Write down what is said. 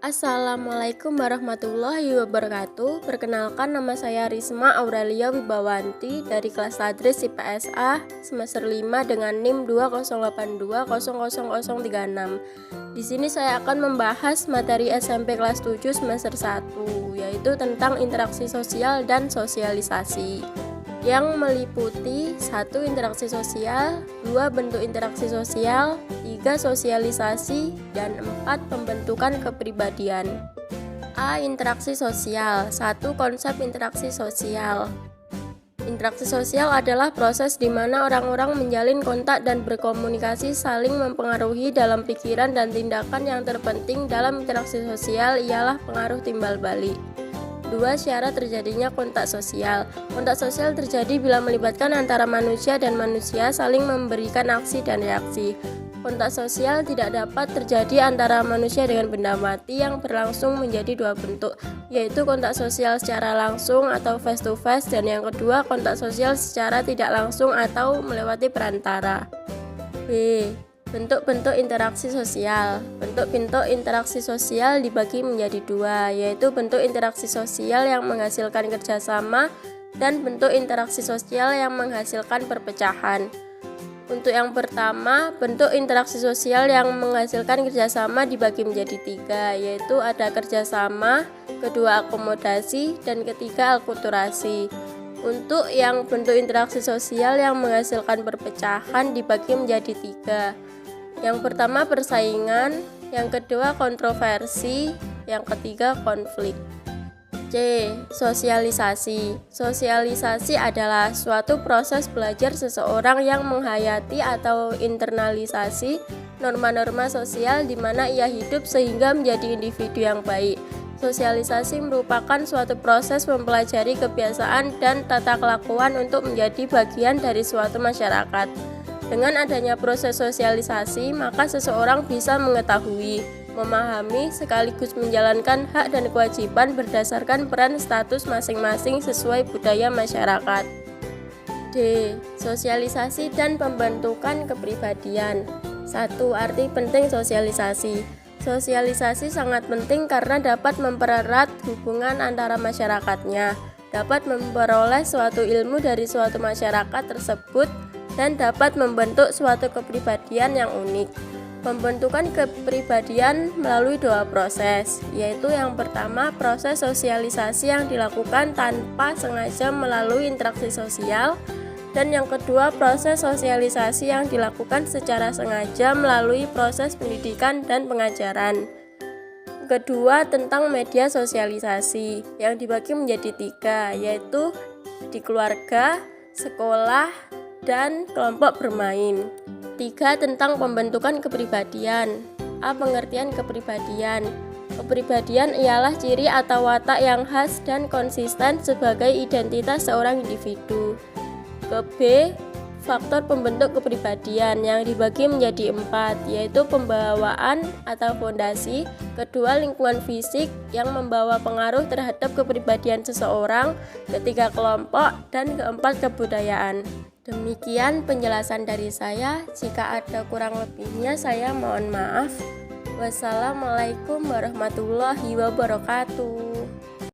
Assalamualaikum warahmatullahi wabarakatuh. Perkenalkan, nama saya Risma Aurelia Wibawanti dari kelas Tadris IPSA semester 5 dengan NIM 208200036. Di sini saya akan membahas materi SMP kelas 7 semester 1, yaitu tentang interaksi sosial dan sosialisasi, yang meliputi 1. Interaksi sosial, 2. Bentuk interaksi sosial, 3. Sosialisasi, dan 4. Pembentukan kepribadian. A. Interaksi sosial. 1. Konsep interaksi sosial. Interaksi sosial adalah proses di mana orang-orang menjalin kontak dan berkomunikasi saling mempengaruhi dalam pikiran dan tindakan. Yang terpenting dalam interaksi sosial ialah pengaruh timbal balik. 2. Syarat terjadinya kontak sosial. Kontak sosial terjadi bila melibatkan antara manusia dan manusia saling memberikan aksi dan reaksi. Kontak sosial tidak dapat terjadi antara manusia dengan benda mati yang berlangsung menjadi dua bentuk, yaitu kontak sosial secara langsung atau face to face, dan yang kedua kontak sosial secara tidak langsung atau melewati perantara. B. Bentuk-bentuk interaksi sosial. Bentuk-bentuk interaksi sosial dibagi menjadi dua, yaitu bentuk interaksi sosial yang menghasilkan kerjasama dan bentuk interaksi sosial yang menghasilkan perpecahan. Untuk yang pertama, bentuk interaksi sosial yang menghasilkan kerjasama dibagi menjadi tiga, yaitu ada kerjasama, kedua akomodasi, dan ketiga akulturasi. Untuk yang bentuk interaksi sosial yang menghasilkan perpecahan dibagi menjadi tiga. Yang pertama persaingan, yang kedua kontroversi, yang ketiga konflik. C. Sosialisasi. Sosialisasi adalah suatu proses belajar seseorang yang menghayati atau internalisasi norma-norma sosial di mana ia hidup sehingga menjadi individu yang baik. Sosialisasi merupakan suatu proses mempelajari kebiasaan dan tata kelakuan untuk menjadi bagian dari suatu masyarakat. Dengan adanya proses sosialisasi, maka seseorang bisa mengetahui, memahami, sekaligus menjalankan hak dan kewajiban berdasarkan peran status masing-masing sesuai budaya masyarakat. D. Sosialisasi dan pembentukan kepribadian. 1. Arti penting sosialisasi. Sosialisasi sangat penting karena dapat mempererat hubungan antara masyarakatnya, dapat memperoleh suatu ilmu dari suatu masyarakat tersebut, dan dapat membentuk suatu kepribadian yang unik. Pembentukan kepribadian melalui dua proses, yaitu yang pertama proses sosialisasi yang dilakukan tanpa sengaja melalui interaksi sosial, dan yang kedua proses sosialisasi yang dilakukan secara sengaja melalui proses pendidikan dan pengajaran. Kedua, tentang media sosialisasi yang dibagi menjadi tiga, yaitu di keluarga, sekolah, dan kelompok bermain. 3. Tentang pembentukan kepribadian. A. Pengertian kepribadian. Kepribadian ialah ciri atau watak yang khas dan konsisten sebagai identitas seorang individu. B. Faktor pembentuk kepribadian yang dibagi menjadi 4, yaitu pembawaan atau fondasi, kedua lingkungan fisik yang membawa pengaruh terhadap kepribadian seseorang, ketiga kelompok, dan keempat kebudayaan. Demikian penjelasan dari saya. Jika ada kurang lebihnya saya mohon maaf. Wassalamualaikum warahmatullahi wabarakatuh.